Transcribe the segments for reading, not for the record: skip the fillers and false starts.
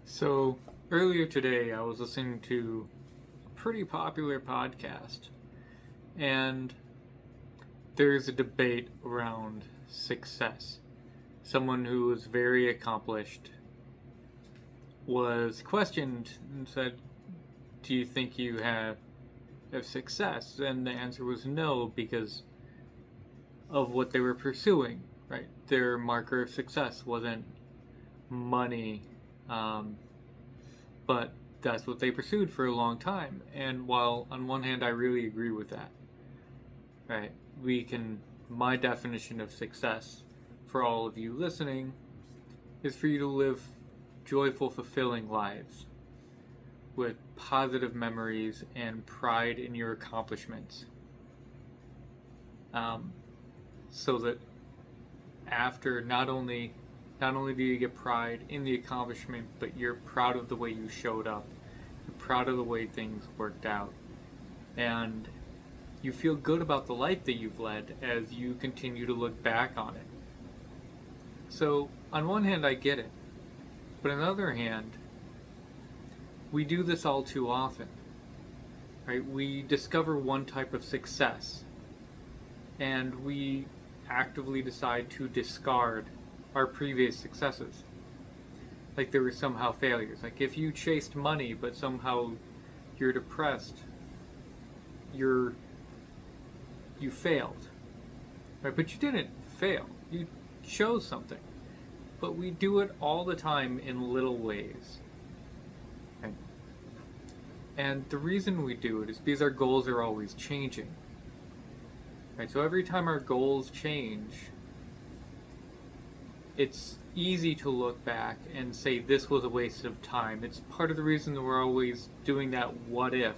So earlier today, I was listening to a pretty popular podcast, and there's a debate around success. Someone who was very accomplished was questioned and said, "Do you think you have success?" And the answer was no, because of what they were pursuing. Right, their marker of success wasn't money. Um, but that's what they pursued for a long time. And while on one hand I really agree with that, right? My definition of success for all of you listening is for you to live joyful, fulfilling lives with positive memories and pride in your accomplishments. Um, so that after not only do you get pride in the accomplishment, but you're proud of the way you showed up. You're proud of the way things worked out. And you feel good about the life that you've led as you continue to look back on it. So, on one hand, I get it. But on the other hand, we do this all too often. Right? We discover one type of success and we actively decide to discard our previous successes. Like they were somehow failures. Like if you chased money but somehow you're depressed, you failed. Right? But you didn't fail. You chose something. But we do it all the time in little ways. Right? And the reason we do it is because our goals are always changing. Right? So every time our goals change, it's easy to look back and say this was a waste of time. It's part of the reason that we're always doing that what if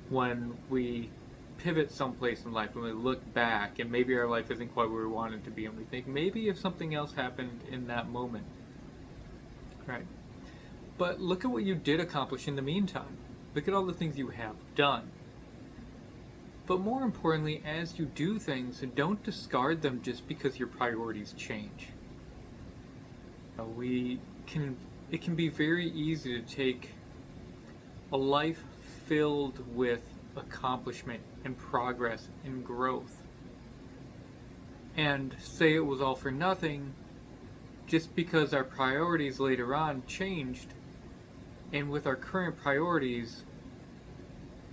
when we pivot someplace in life, when we look back and maybe our life isn't quite where we want it to be and we think maybe if something else happened in that moment. Right? But look at what you did accomplish in the meantime. Look at all the things you have done. But more importantly, as you do things, don't discard them just because your priorities change. It can be very easy to take a life filled with accomplishment and progress and growth and say it was all for nothing just because our priorities later on changed, and with our current priorities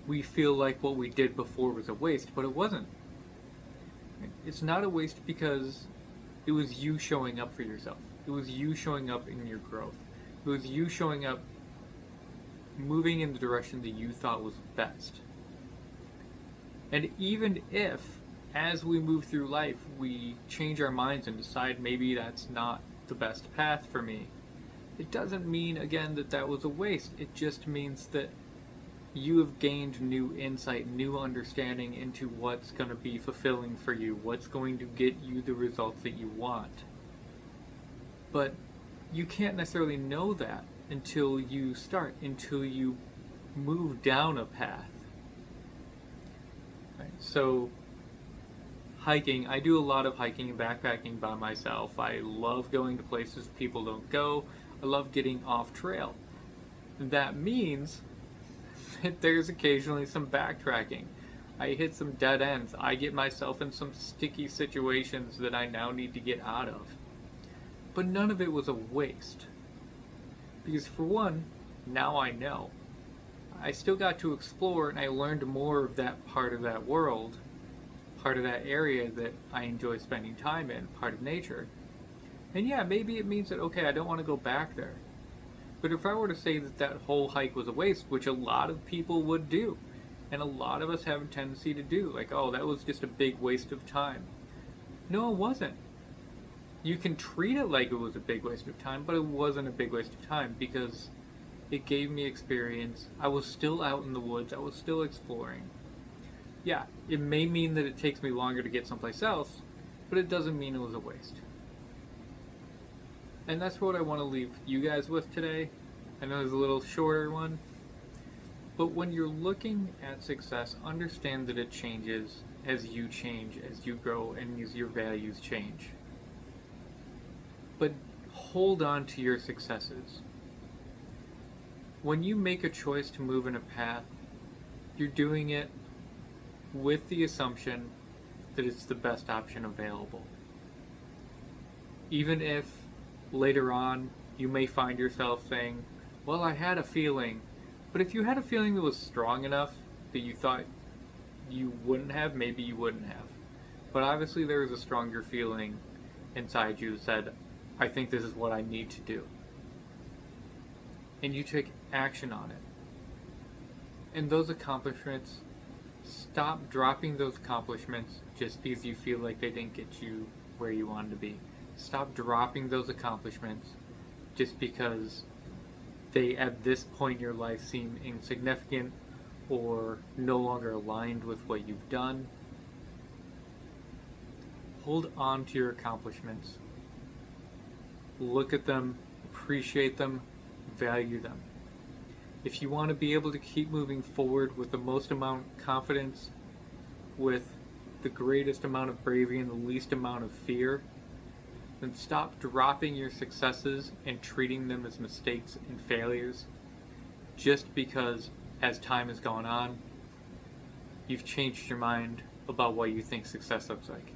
we feel like what we did before was a waste, but it wasn't. It's not a waste because it was you showing up for yourself. It was you showing up in your growth. It was you showing up, moving in the direction that you thought was best. And even if, as we move through life, we change our minds and decide maybe that's not the best path for me, it doesn't mean, again, that that was a waste. It just means that you have gained new insight, new understanding into what's going to be fulfilling for you, what's going to get you the results that you want. But you can't necessarily know that until you start, until you move down a path. Right? So, hiking, I do a lot of hiking and backpacking by myself. I love going to places people don't go. I love getting off trail. That means that there's occasionally some backtracking. I hit some dead ends. I get myself in some sticky situations that I now need to get out of. But none of it was a waste. Because for one, now I know. I still got to explore and I learned more of that part of that world, part of that area that I enjoy spending time in, part of nature. And yeah, maybe it means that, okay, I don't want to go back there. But if I were to say that that whole hike was a waste, which a lot of people would do, and a lot of us have a tendency to do, like, oh, that was just a big waste of time. No, it wasn't. You can treat it like it was a big waste of time, but it wasn't a big waste of time because it gave me experience. I was still out in the woods. I was still exploring. Yeah, it may mean that it takes me longer to get someplace else, but it doesn't mean it was a waste. And that's what I want to leave you guys with today. I know it's a little shorter one. But when you're looking at success, understand that it changes as you change, as you grow, and as your values change. But hold on to your successes. When you make a choice to move in a path, you're doing it with the assumption that it's the best option available. Even if later on you may find yourself saying, well, I had a feeling, but if you had a feeling that was strong enough that you thought you wouldn't have, maybe you wouldn't have. But obviously there was a stronger feeling inside you that said, I think this is what I need to do. And you took action on it. And those accomplishments, stop dropping those accomplishments just because you feel like they didn't get you where you wanted to be. Stop dropping those accomplishments just because they at this point in your life seem insignificant or no longer aligned with what you've done. Hold on to your accomplishments. Look at them, appreciate them, value them. If you want to be able to keep moving forward with the most amount of confidence, with the greatest amount of bravery and the least amount of fear, then stop dropping your successes and treating them as mistakes and failures just because, as time has gone on, you've changed your mind about what you think success looks like.